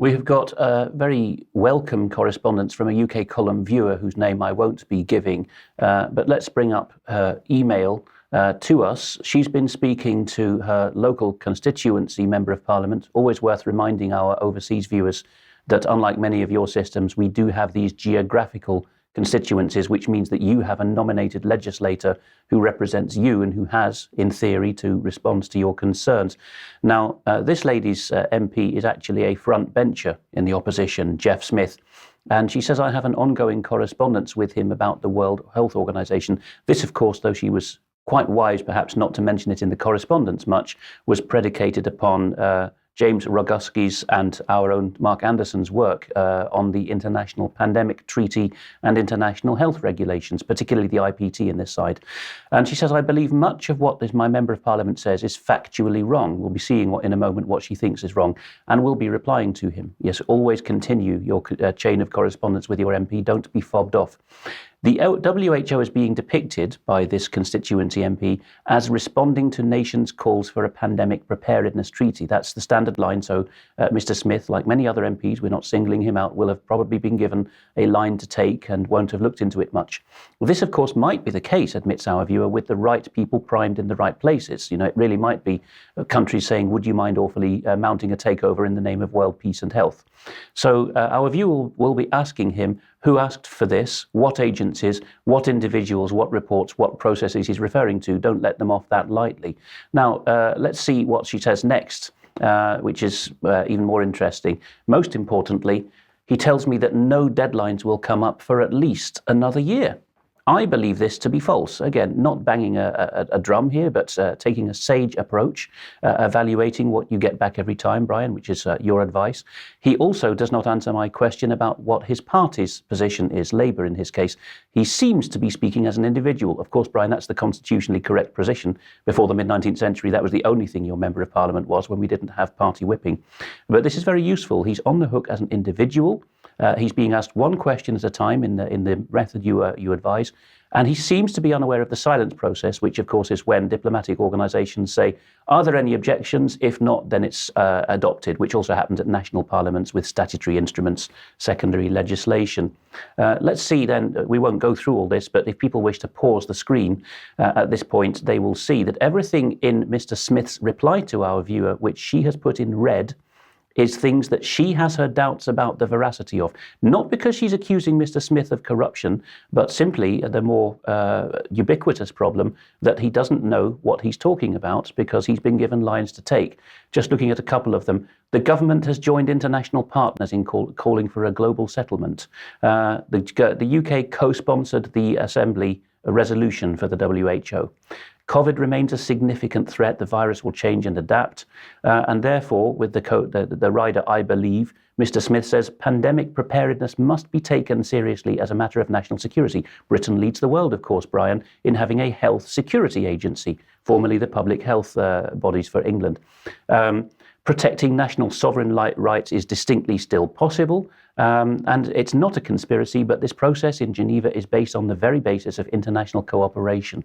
We have got a very welcome correspondence from a UK column viewer whose name I won't be giving, but let's bring up her email to us. She's been speaking to her local constituency member of parliament. Always worth reminding our overseas viewers that unlike many of your systems, we do have these geographical constituencies, which means that you have a nominated legislator who represents you and who has, in theory, to respond to your concerns. Now, this lady's MP is actually a front bencher in the opposition, Jeff Smith. And she says, I have an ongoing correspondence with him about the World Health Organization. This, of course, though she was quite wise perhaps not to mention it in the correspondence much, was predicated upon James Roguski's and our own Mark Anderson's work on the International Pandemic Treaty and international health regulations, particularly the IPT in this side. And she says, I believe much of what my Member of Parliament says is factually wrong. We'll be seeing in a moment what she thinks is wrong, and we'll be replying to him. Yes, always continue your chain of correspondence with your MP. Don't be fobbed off. The WHO is being depicted by this constituency MP as responding to nations' calls for a pandemic preparedness treaty. That's the standard line. So Mr. Smith, like many other MPs, we're not singling him out, will have probably been given a line to take and won't have looked into it much. Well, this, of course, might be the case, admits our viewer, with the right people primed in the right places. You know, it really might be countries saying, would you mind awfully mounting a takeover in the name of world peace and health? So our viewer will be asking him, who asked for this, what agencies, what individuals, what reports, what processes he's referring to. Don't let them off that lightly. Now, let's see what she says next, which is even more interesting. Most importantly, he tells me that no deadlines will come up for at least another year. I believe this to be false. Again, not banging a drum here, but taking a sage approach, evaluating what you get back every time, Brian, which is your advice. He also does not answer my question about what his party's position is, Labour in his case. He seems to be speaking as an individual. Of course, Brian, that's the constitutionally correct position. Before the mid-19th century, that was the only thing your Member of Parliament was when we didn't have party whipping. But this is very useful. He's on the hook as an individual. He's being asked one question at a time in the method you advise, and he seems to be unaware of the silence process, which of course is when diplomatic organisations say, are there any objections? If not, then it's adopted, which also happens at national parliaments with statutory instruments, secondary legislation. Let's see then, we won't go through all this, but if people wish to pause the screen at this point, they will see that everything in Mr. Smith's reply to our viewer, which she has put in red, is things that she has her doubts about the veracity of. Not because she's accusing Mr. Smith of corruption, but simply the more ubiquitous problem that he doesn't know what he's talking about because he's been given lines to take. Just looking at a couple of them, the government has joined international partners in calling for a global settlement. The UK co-sponsored the Assembly resolution for the WHO. COVID remains a significant threat. The virus will change and adapt. And therefore, with the rider, I believe, Mr. Smith says, pandemic preparedness must be taken seriously as a matter of national security. Britain leads the world, of course, Brian, in having a health security agency, formerly the public health bodies for England. Protecting national sovereign rights is distinctly still possible. And it's not a conspiracy, but this process in Geneva is based on the very basis of international cooperation.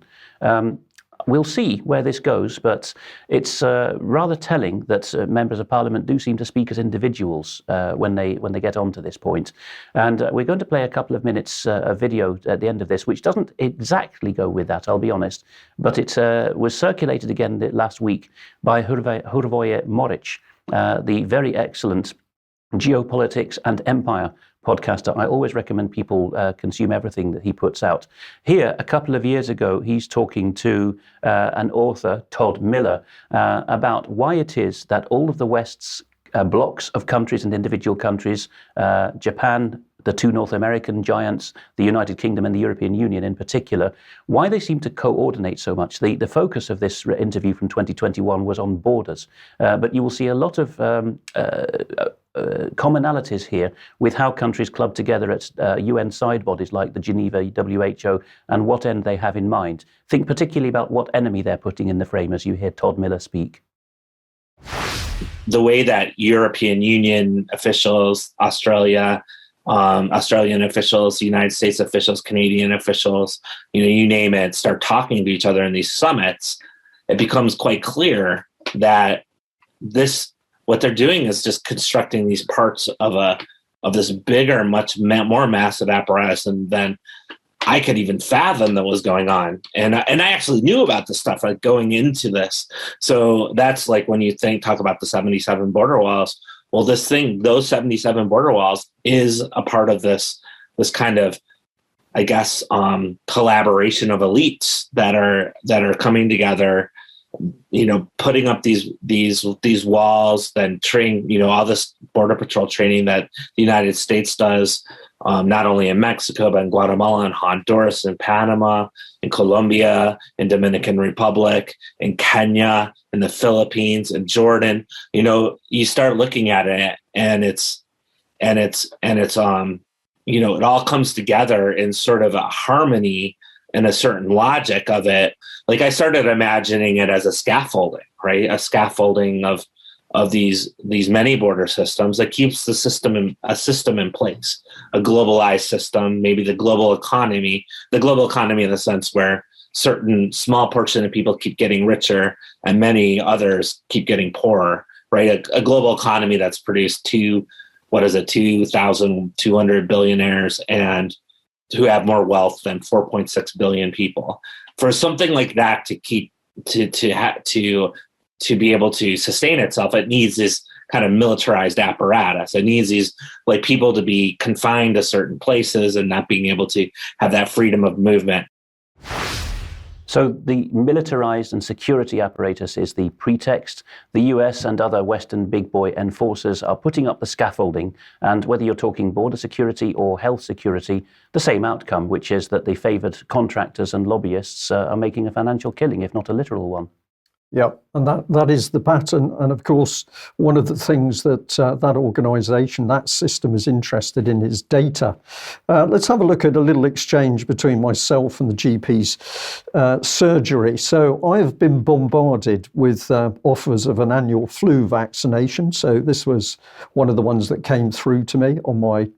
We'll see where this goes, but it's rather telling that members of parliament do seem to speak as individuals when they get onto this point. And we're going to play a couple of minutes of video at the end of this, which doesn't exactly go with that, I'll be honest, but it was circulated again last week by Hrvoje Moric, the very excellent Geopolitics and Empire podcaster. I always recommend people consume everything that he puts out. Here, a couple of years ago, he's talking to an author, Todd Miller, about why it is that all of the West's blocks of countries and individual countries, Japan, the two North American giants, the United Kingdom and the European Union in particular, why they seem to coordinate so much. The focus of this interview from 2021 was on borders, but you will see a lot of commonalities here with how countries club together at UN side bodies like the Geneva WHO and what end they have in mind. Think particularly about what enemy they're putting in the frame as you hear Todd Miller speak. The way that European Union officials, Australian officials, United States officials, Canadian officials, you name it, start talking to each other in these summits, it becomes quite clear that this what they're doing is just constructing these parts of this bigger, much more massive apparatus than I could even fathom that was going on. And I actually knew about this stuff like going into this. So that's like when you talk about the 77 border walls. Well, those 77 border walls is a part of this kind of, I guess, collaboration of elites that are coming together, putting up these walls, then train, all this border patrol training that the United States does, not only in Mexico, but in Guatemala and Honduras and Panama and Colombia and Dominican Republic and Kenya and the Philippines and Jordan. You start looking at it and it's it all comes together in sort of a harmony and a certain logic of it. Like I started imagining it as a scaffolding, right? A scaffolding of these many border systems that keeps a system in place, a globalized system, maybe the global economy in the sense where certain small portion of people keep getting richer and many others keep getting poorer, right? A global economy that's produced 2,200 billionaires and who have more wealth than 4.6 billion people. For something like that to keep to be able to sustain itself, it needs this kind of militarized apparatus. It needs these like people to be confined to certain places and not being able to have that freedom of movement. So the militarized and security apparatus is the pretext. The US and other Western big boy enforcers are putting up the scaffolding, and whether you're talking border security or health security, the same outcome, which is that the favored contractors and lobbyists are making a financial killing, if not a literal one. Yeah, and that is the pattern. And of course, one of the things that that organisation, that system is interested in is data. Let's have a look at a little exchange between myself and the GP's surgery. So I have been bombarded with offers of an annual flu vaccination. So this was one of the ones that came through to me on my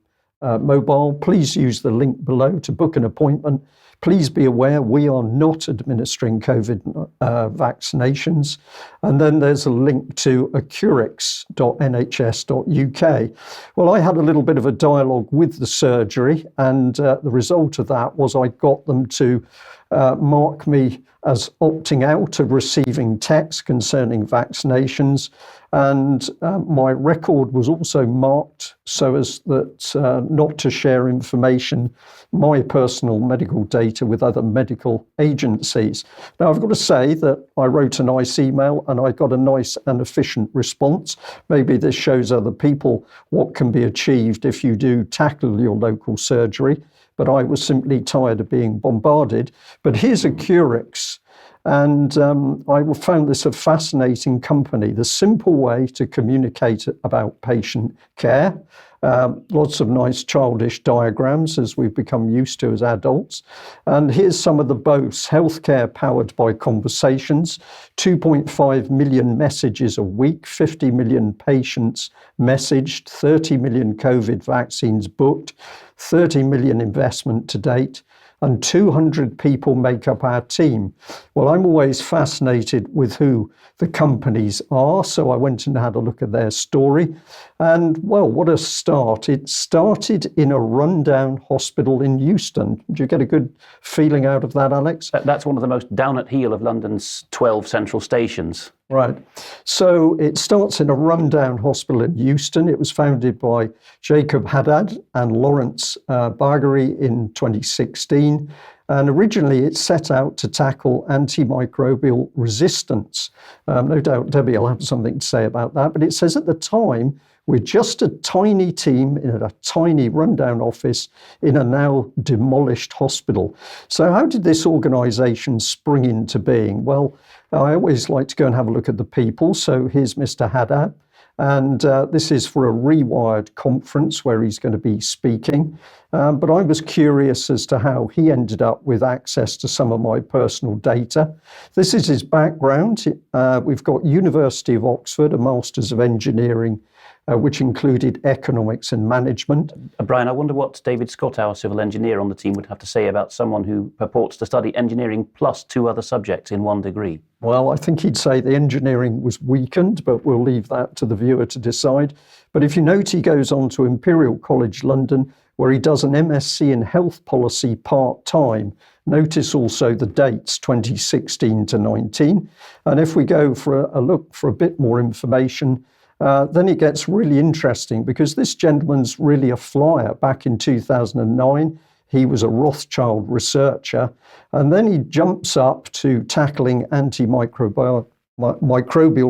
mobile. Please use the link below to book an appointment. Please be aware we are not administering COVID vaccinations. And then there's a link to accurx.nhs.uk. Well, I had a little bit of a dialogue with the surgery, and the result of that was I got them to mark me as opting out of receiving texts concerning vaccinations. And my record was also marked so as that not to share information, my personal medical data, with other medical agencies. Now, I've got to say that I wrote a nice email and I got a nice and efficient response. Maybe this shows other people what can be achieved if you do tackle your local surgery. But I was simply tired of being bombarded. But here's Accurx. And I found this a fascinating company. The simple way to communicate about patient care. Lots of nice childish diagrams, as we've become used to as adults. And here's some of the boasts. Healthcare powered by conversations, 2.5 million messages a week, 50 million patients messaged, 30 million COVID vaccines booked, 30 million investment to date, and 200 people make up our team. Well, I'm always fascinated with who the companies are, so I went and had a look at their story. And, well, what a start. It started in a rundown hospital in Euston. Did you get a good feeling out of that, Alex? That's one of the most down at heel of London's 12 central stations. Right. So it starts in a rundown hospital in Euston. It was founded by Jacob Haddad and Laurence Bargery in 2016. And originally it set out to tackle antimicrobial resistance. No doubt Debbie will have something to say about that. But it says at the time, we're just a tiny team in a tiny rundown office in a now demolished hospital. So how did this organisation spring into being? Well, I always like to go and have a look at the people. So here's Mr. Haddad. And this is for a Rewired conference where he's going to be speaking. But I was curious as to how he ended up with access to some of my personal data. This is his background. We've got University of Oxford, a Masters of Engineering which included economics and management. Brian, I wonder what David Scott, our civil engineer on the team, would have to say about someone who purports to study engineering plus 2 other subjects in 1 degree. Well, I think he'd say the engineering was weakened, but we'll leave that to the viewer to decide. But if you note, he goes on to Imperial College London, where he does an MSc in health policy part-time. Notice also the dates, 2016 to 19. And if we go for a look for a bit more information, then it gets really interesting, because this gentleman's really a flyer. Back in 2009, he was a Rothschild researcher, and then he jumps up to tackling antimicrobial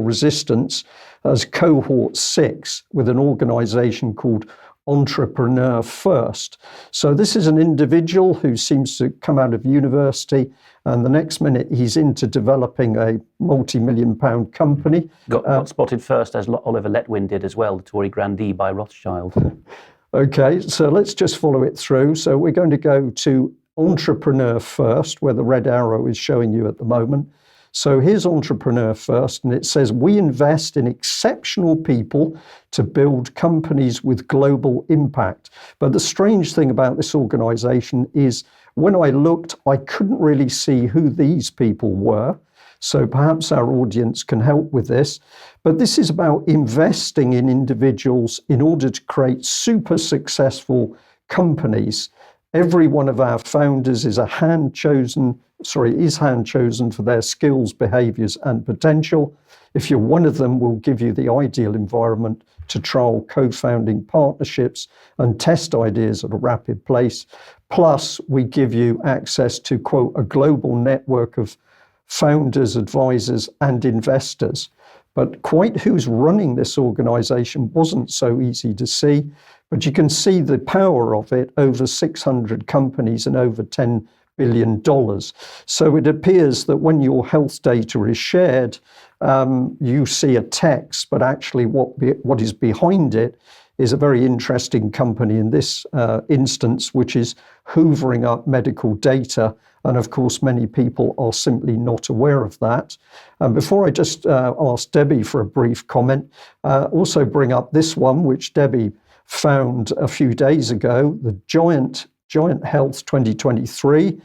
resistance as cohort 6 with an organization called Entrepreneur First. So this is an individual who seems to come out of university, and the next minute he's into developing a multi-million-pound company. Got spotted first, as Oliver Letwin did as well, the Tory grandee by Rothschild. Okay, so let's just follow it through. So we're going to go to Entrepreneur First, where the red arrow is showing you at the moment. So here's Entrepreneur First, and it says, we invest in exceptional people to build companies with global impact. But the strange thing about this organization is when I looked, I couldn't really see who these people were. So perhaps our audience can help with this. But this is about investing in individuals in order to create super successful companies. Every one of our founders is hand chosen for their skills, behaviors, and potential. If you're one of them, we'll give you the ideal environment to trial co-founding partnerships and test ideas at a rapid pace. Plus, we give you access to, quote, a global network of founders, advisors, and investors. But quite who's running this organization wasn't so easy to see. But you can see the power of it, over 600 companies and over $10 billion. So it appears that when your health data is shared, you see a text, but actually what is behind it is a very interesting company in this instance, which is hoovering up medical data. And of course, many people are simply not aware of that. And before I just ask Debbie for a brief comment, also bring up this one, which Debbie found a few days ago, the Giant Health 2023,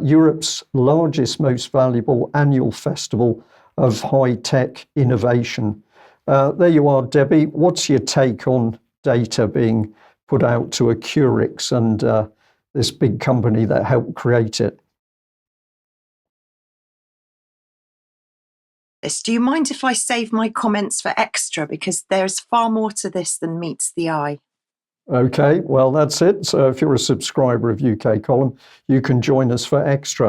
Europe's largest, most valuable annual festival of high-tech innovation. There you are, Debbie. What's your take on data being put out to Accurx and this big company that helped create it? Do you mind if I save my comments for extra? Because there's far more to this than meets the eye. Okay, well, that's it. So if you're a subscriber of UK Column, you can join us for extra.